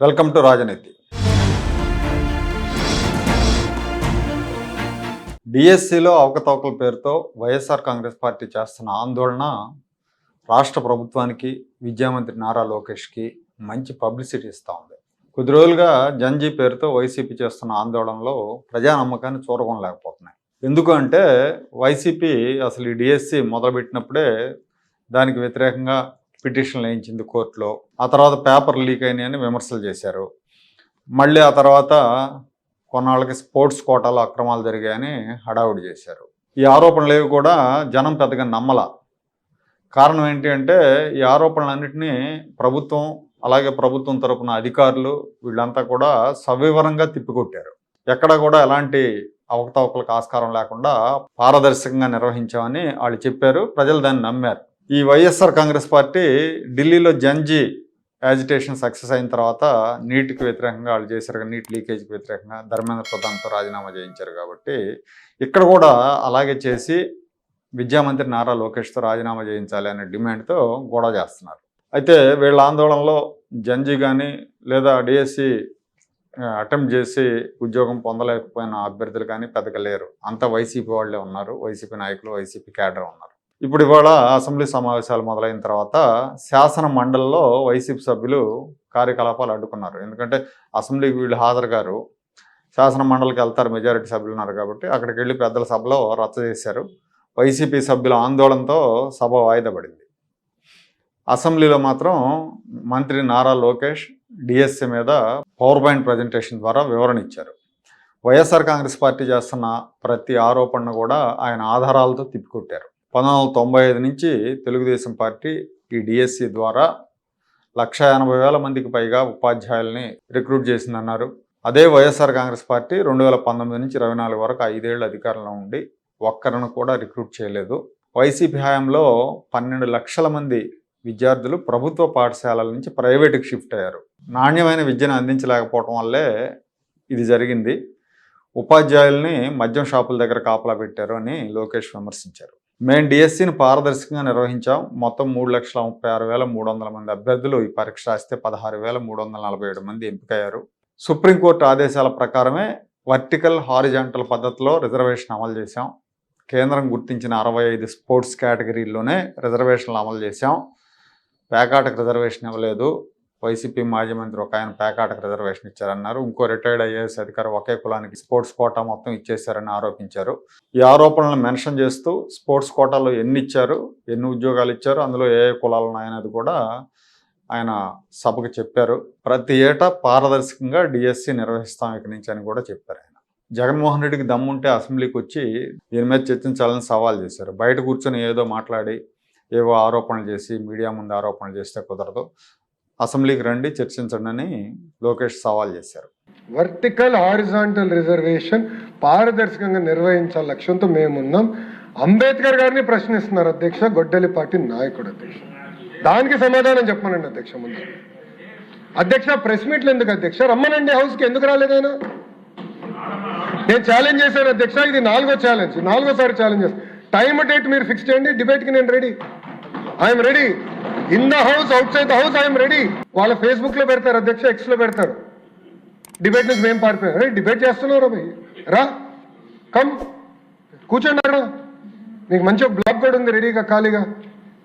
Welcome to రాజనీతి. డిఎస్సిలో అవకతవకల పేరుతో వైఎస్ఆర్ కాంగ్రెస్ పార్టీ చేస్తున్న ఆందోళన రాష్ట్ర ప్రభుత్వానికి, విద్యామంత్రి నారా లోకేష్కి మంచి పబ్లిసిటీ ఇస్తూ ఉంది. కొద్ది రోజులుగా జన్జీ పేరుతో వైసీపీ చేస్తున్న ఆందోళనలో ప్రజా నమ్మకాన్ని చూరగొనలేకపోతున్నాయి. ఎందుకు అంటే వైసీపీ అసలు ఈ డిఎస్సి మొదలుపెట్టినప్పుడే దానికి వ్యతిరేకంగా పిటిషన్లు వేయించింది కోర్టులో. ఆ తర్వాత పేపర్ లీక్ అయినాయని విమర్శలు చేశారు. మళ్ళీ ఆ తర్వాత కొన్నాళ్ళకి స్పోర్ట్స్ కోటాలో అక్రమాలు జరిగాయని హడావుడి చేశారు. ఈ ఆరోపణలు ఏవి కూడా జనం పెద్దగా నమ్మల. కారణం ఏంటి అంటే ఈ ఆరోపణలన్నింటినీ ప్రభుత్వం, అలాగే ప్రభుత్వం తరపున అధికారులు వీళ్ళంతా కూడా సవివరంగా తిప్పికొట్టారు. ఎక్కడ కూడా ఎలాంటి అవకతవకలకు ఆస్కారం లేకుండా పారదర్శకంగా నిర్వహించామని వాళ్ళు చెప్పారు. ప్రజలు దాన్ని నమ్మారు. ఈ వైఎస్ఆర్ కాంగ్రెస్ పార్టీ ఢిల్లీలో జన్జీ యాజిటేషన్ సక్సెస్ అయిన తర్వాత నీట్కి వ్యతిరేకంగా వాళ్ళు చేశారు, నీట్ లీకేజ్కి వ్యతిరేకంగా ధర్మేంద్ర ప్రధాన్తో రాజీనామా చేయించారు. కాబట్టి ఇక్కడ కూడా అలాగే చేసి విద్యామంత్రి నారా లోకేష్తో రాజీనామా చేయించాలి అనే డిమాండ్తో గొడవ చేస్తున్నారు. అయితే వీళ్ళ ఆందోళనలో జన్జీ కానీ లేదా డిఎస్సి అటెంప్ట్ చేసి ఉద్యోగం పొందలేకపోయిన అభ్యర్థులు కానీ పెద్దగా లేరు. అంతా వైసీపీ వాళ్ళే ఉన్నారు, వైసీపీ నాయకులు, వైసీపీ క్యాడర్ ఉన్నారు. ఇప్పుడు ఇవాళ అసెంబ్లీ సమావేశాలు మొదలైన తర్వాత శాసన మండలిలో వైసీపీ సభ్యులు కార్యకలాపాలు అడ్డుకున్నారు. ఎందుకంటే అసెంబ్లీకి వీళ్ళు హాజరు గారు, శాసన మండలికి వెళ్తారు, మెజారిటీ సభ్యులు ఉన్నారు కాబట్టి అక్కడికి వెళ్ళి పెద్దల సభలో రచ్చ చేశారు. వైసీపీ సభ్యుల ఆందోళనతో సభ వాయిదా పడింది. అసెంబ్లీలో మాత్రం మంత్రి నారా లోకేష్ డిఎస్సి మీద పవర్ పాయింట్ ప్రజెంటేషన్ ద్వారా వివరణ ఇచ్చారు. వైఎస్ఆర్ కాంగ్రెస్ పార్టీ చేస్తున్న ప్రతి ఆరోపణను కూడా ఆయన ఆధారాలతో తిప్పికొట్టారు. 1995 నుంచి తెలుగుదేశం పార్టీ ఈ డిఎస్సి ద్వారా 1,80,000 మందికి పైగా ఉపాధ్యాయుల్ని రిక్రూట్ చేసిందన్నారు. అదే వైఎస్ఆర్ కాంగ్రెస్ పార్టీ 2019 నుంచి 24 వరకు 5 ఏళ్ళు అధికారంలో ఉండి ఒక్కరిని కూడా రిక్రూట్ చేయలేదు. వైసీపీ హయాంలో 12 లక్షల మంది విద్యార్థులు ప్రభుత్వ పాఠశాలల నుంచి ప్రైవేటుకి షిఫ్ట్ అయ్యారు. నాణ్యమైన విద్యను అందించలేకపోవటం వల్లే ఇది జరిగింది. ఉపాధ్యాయుల్ని మద్యం షాపుల దగ్గర కాపలా పెట్టారు అని లోకేష్ విమర్శించారు. మేము డిఎస్సిని పారదర్శకంగా నిర్వహించాం. మొత్తం 3,36,300 మంది అభ్యర్థులు ఈ పరీక్ష రాస్తే 16,347 మంది ఎంపికయ్యారు. సుప్రీంకోర్టు ఆదేశాల ప్రకారమే వర్టికల్, హారిజాంటల్ పద్ధతిలో రిజర్వేషన్ అమలు చేశాం. కేంద్రం గుర్తించిన 65 స్పోర్ట్స్ కేటగిరీల్లోనే రిజర్వేషన్లు అమలు చేశాం. పేకాటకు రిజర్వేషన్ ఇవ్వలేదు. వైసీపీ మాజీ మంత్రి ఒక ఆయన పేకాటకు రిజర్వేషన్ ఇచ్చారన్నారు. ఇంకో రిటైర్డ్ ఐఏఎస్ అధికారి ఒకే కులానికి స్పోర్ట్స్ కోటా మొత్తం ఇచ్చేశారని ఆరోపించారు. ఈ ఆరోపణలను మెన్షన్ చేస్తూ స్పోర్ట్స్ కోటాలో ఎన్ని ఇచ్చారు, ఎన్ని ఉద్యోగాలు ఇచ్చారు, అందులో ఏ కులాలు ఉన్నాయనేది కూడా ఆయన సభకు చెప్పారు. ప్రతి ఏటా పారదర్శకంగా డిఎస్సి నిర్వహిస్తాం ఇక్కడి నుంచి అని కూడా చెప్పారు ఆయన. జగన్మోహన్ రెడ్డికి దమ్ముంటే అసెంబ్లీకి వచ్చి దీని మీద చర్చించాలని సవాల్ చేశారు. బయట కూర్చొని ఏదో మాట్లాడి ఏవో ఆరోపణలు చేసి మీడియా ముందు ఆరోపణలు చేస్తే కుదరదు, అసెంబ్లీకి రండి చర్చించండి అని లోకేష్ సవాల్ చేశారు. వర్టికల్, హారిజాంటల్ రిజర్వేషన్ పారదర్శకంగా నిర్వహించాల లక్ష్యంతో మేమున్నాం. అంబేద్కర్ గారిని ప్రశ్నిస్తున్నారు అధ్యక్ష, గొడ్డలి పార్టీ నాయకుడు అధ్యక్ష. దానికి సమాధానం చెప్పమనండి అధ్యక్ష. ముందు అధ్యక్ష ప్రెస్ మీట్లు ఎందుకు అధ్యక్ష? రమ్మనండి హౌస్కి. ఎందుకు రాలేదైనా? నేను ఛాలెంజ్ చేశాను అధ్యక్ష. ఇది 4వ ఛాలెంజ్, 4వసారి ఛాలెంజ్ చేస్తాను. టైం డేట్ మీరు ఫిక్స్ చేయండి. డిబేట్కి నేను ready, I'm ready. In the house, out side the house, I'm ready. వాళ్ళ ఫేస్బుక్లో పెడతారు అధ్యక్ష, ఎక్స్లో పెడతారు. డిబేట్ నుంచి మేము పారిపోయాం. అరే డిబేట్ చేస్తున్నారు భయ్, రా కమ్ కూర్చోండి అక్కడ. మీకు మంచి ఒక బ్లాక్ కూడా ఉంది రెడీగా, ఖాళీగా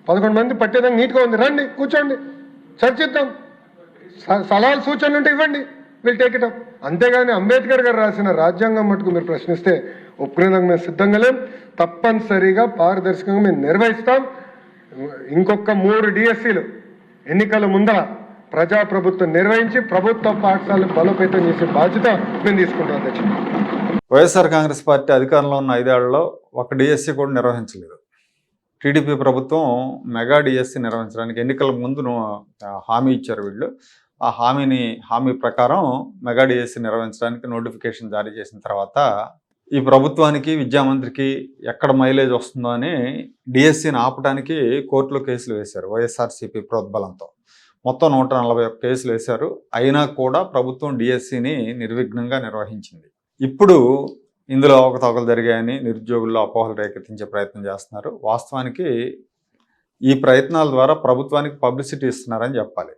11 మంది పట్టేదానికి నీట్గా ఉంది. రండి కూర్చోండి, చర్చిద్దాం. సలహాలు సూచనలు ఉంటే ఇవ్వండి, వీళ్ళు టేక్ ఇట్ అప్. అంతేగాని అంబేద్కర్ గారు రాసిన రాజ్యాంగం మటుకు మీరు ప్రశ్నిస్తే ఒప్పుకునేదానికి మేము సిద్ధంగా లేం. తప్పనిసరిగా పారదర్శకంగా మేము నిర్వహిస్తాం. ఇంకొక 3 డిఎస్సీలు ఎన్నికల ముందర ప్రజాప్రభుత్వం నిర్వహించి ప్రభుత్వ పాఠశాలను బలోపేతం చేసే బాధ్యత మేము తీసుకుంటాం అధ్యక్ష. వైఎస్ఆర్ కాంగ్రెస్ పార్టీ అధికారంలో ఉన్న 5 ఏళ్లలో ఒక డిఎస్సి కూడా నిర్వహించలేదు. టీడీపీ ప్రభుత్వం మెగా డిఎస్సి నిర్వహించడానికి ఎన్నికల ముందు హామీ ఇచ్చారు వీళ్ళు. ఆ హామీ ప్రకారం మెగా డిఎస్సి నిర్వహించడానికి నోటిఫికేషన్ జారీ చేసిన తర్వాత ఈ ప్రభుత్వానికి, విద్యామంత్రికి ఎక్కడ మైలేజ్ వస్తుందో అని డిఎస్సిని ఆపడానికి కోర్టులో కేసులు వేశారు వైఎస్ఆర్సీపీ ప్రోద్బలంతో. మొత్తం 141 కేసులు వేశారు. అయినా కూడా ప్రభుత్వం డిఎస్సిని నిర్విఘ్నంగా నిర్వహించింది. ఇప్పుడు ఇందులో అవకతవకలు జరిగాయని నిరుద్యోగుల్లో అపోహలు రేకెత్తించే ప్రయత్నం చేస్తున్నారు. వాస్తవానికి ఈ ప్రయత్నాల ద్వారా ప్రభుత్వానికి పబ్లిసిటీ ఇస్తున్నారని చెప్పాలి.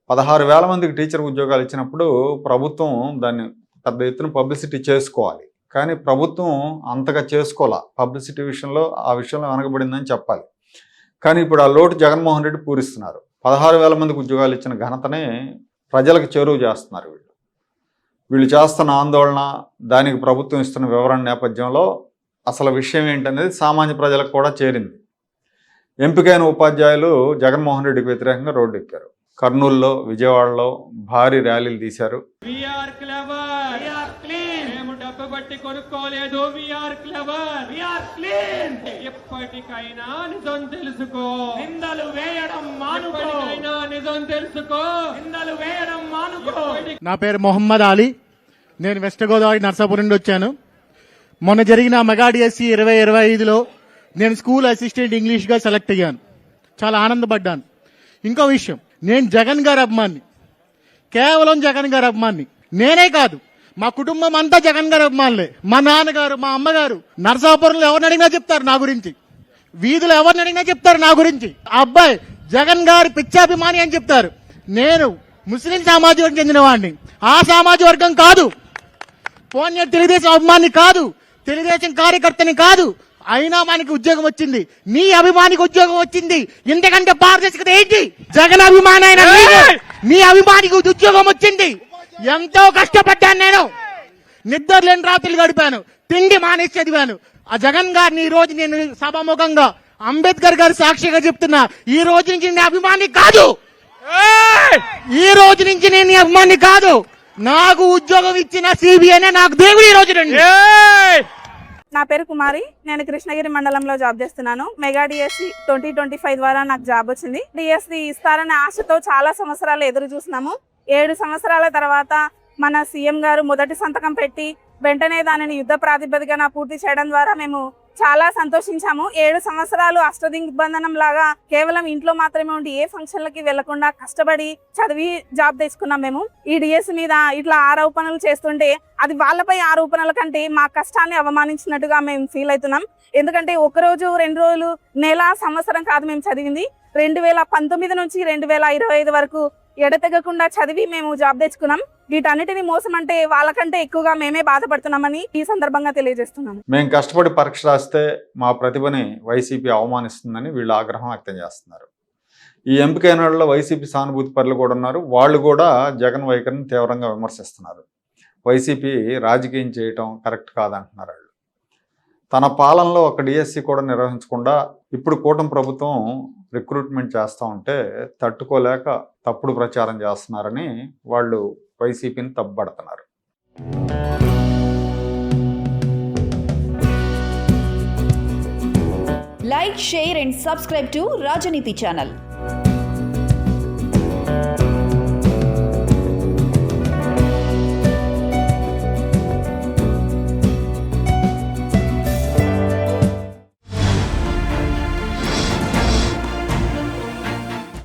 16,000 మందికి టీచర్ ఉద్యోగాలు ఇచ్చినప్పుడు ప్రభుత్వం దాన్ని పెద్ద ఎత్తున పబ్లిసిటీ చేసుకోవాలి. కానీ ప్రభుత్వం అంతగా చేసుకోవాల. పబ్లిసిటీ విషయంలో ఆ విషయంలో వెనకబడిందని చెప్పాలి. కానీ ఇప్పుడు ఆ లోటు జగన్మోహన్ రెడ్డి పూరిస్తున్నారు. 16,000 మందికి ఉద్యోగాలు ఇచ్చిన ఘనతనే ప్రజలకు చేరువ చేస్తున్నారు వీళ్ళు చేస్తున్న ఆందోళన, దానికి ప్రభుత్వం ఇస్తున్న వివరణ నేపథ్యంలో అసలు విషయం ఏంటనేది సామాన్య ప్రజలకు కూడా చేరింది. ఎంపికైన ఉపాధ్యాయులు జగన్మోహన్ రెడ్డికి వ్యతిరేకంగా రోడ్డు ఎక్కారు. కర్నూలులో, విజయవాడలో భారీ ర్యాలీలు తీశారు. ఎప్పటికైనా నిజం తెలుసుకో, నిందలు వేయడం మానుకో, నిజం తెలుసుకో, నిందలు వేయడం మానుకో. నా పేరు మొహమ్మద్ అలీ. నేను వెస్ట్ గోదావరి నర్సాపూర్ నుండి వచ్చాను. మొన్న జరిగిన మెగా డిఎస్సి 2025లో నేను స్కూల్ అసిస్టెంట్ ఇంగ్లీష్గా సెలెక్ట్ అయ్యాను. చాలా ఆనందపడ్డాను. ఇంకో విషయం, నేను జగన్ గారి అభిమాని, కేవలం జగన్ గారి అభిమాని. నేనే కాదు, మా కుటుంబం అంతా జగన్ గారి అభిమానులే. మా నాన్నగారు, మా అమ్మగారు నర్సాపురంలో ఎవరిని అడిగినా చెప్తారు నా గురించి, వీధులు ఎవరిని అడిగినా చెప్తారు నా గురించి. ఆ అబ్బాయి జగన్ గారి పిచ్చాభిమాని అని చెప్తారు. నేను ముస్లిం సామాజిక వర్గం చెందిన వాడిని. ఆ సామాజిక వర్గం కాదు, పోనీ తెలుగుదేశం అభిమాని కాదు, తెలుగుదేశం కార్యకర్తని కాదు. అయినా మనకి ఉద్యోగం వచ్చింది. నీ అభిమానికి ఉద్యోగం వచ్చింది. ఇంతకంటే పారదర్శకత ఏంటి? జగన్ అభిమాని అయిన నీ అభిమానికి ఉద్యోగం వచ్చింది. ఎంతో కష్టపడ్డాను. నేను నిద్ర లేని రాత్రులు గడిపాను, తిండి మానేసి చదివాను. ఆ జగన్ గారిని ఈ రోజు నేను సభాముఖంగా అంబేద్కర్ గారి సాక్షిగా చెప్తున్నా, ఈ రోజు నుంచి నేను అభిమాని కాదు. ఈ రోజు నుంచి నేను నీ అభిమాని కాదు. నాకు ఉద్యోగం ఇచ్చిన సిబిఐనే నాకు దేవుడు ఈ రోజు రండి. నా పేరు కుమారి. నేను కృష్ణగిరి మండలంలో జాబ్ చేస్తున్నాను. మెగా డిఎస్సి 2025 ద్వారా నాకు జాబ్ వచ్చింది. డిఎస్సి ఇస్తారనే ఆశతో చాలా సంవత్సరాలు ఎదురు చూసినాము. 7 సంవత్సరాల తర్వాత మన సీఎం గారు మొదటి సంతకం పెట్టి వెంటనే దానిని యుద్ధ ప్రాతిపదికన పూర్తి చేయడం ద్వారా మేము చాలా సంతోషించాము. 7 సంవత్సరాలు అష్టదిగ్బంధనం లాగా కేవలం ఇంట్లో మాత్రమే ఉండి ఏ ఫంక్షన్లకి వెళ్లకుండా కష్టపడి చదివి జాబ్ తెచ్చుకున్నాం మేము. ఈ డిఎస్సి మీద ఇట్లా ఆరోపణలు చేస్తుంటే అది వాళ్ళపై ఆరోపణల కంటే మా కష్టాన్ని అవమానించినట్టుగా మేము ఫీల్ అవుతున్నాం. ఎందుకంటే 1 రోజు 2 రోజులు, నెల, సంవత్సరం కాదు మేము చదివింది. 2019 నుంచి 2025 వరకు ఎడతెగకుండా చదివి మేము జాబ్ తెచ్చుకున్నాం. వీటన్నిటిని మోసం అంటే వాళ్ళకంటే ఎక్కువగా మేమే బాధపడుతున్నామని ఈ సందర్భంగా తెలియజేస్తున్నాను. మేము కష్టపడి పరీక్ష రాస్తే మా ప్రతిభని వైసీపీ అవమానిస్తుందని వీళ్ళు ఆగ్రహం వ్యక్తం చేస్తున్నారు. ఈ ఎంపికైన వాళ్ళలో వైసీపీ సానుభూతి పరులు కూడా ఉన్నారు. వాళ్ళు కూడా జగన్ వైఖరిని తీవ్రంగా విమర్శిస్తున్నారు. వైసీపీ రాజకీయం చేయటం కరెక్ట్ కాదంటున్నారు వాళ్ళు. తన పాలనలో ఒక డిఎస్సి కూడా నిర్వహించకుండా ఇప్పుడు కూటమి ప్రభుత్వం రిక్రూట్మెంట్ చేస్తూ ఉంటే తట్టుకోలేక తప్పుడు ప్రచారం చేస్తున్నారని వాళ్ళు వైసీపీని తప్పుపడుతున్నారు. Like, share and subscribe to Rajaniti channel.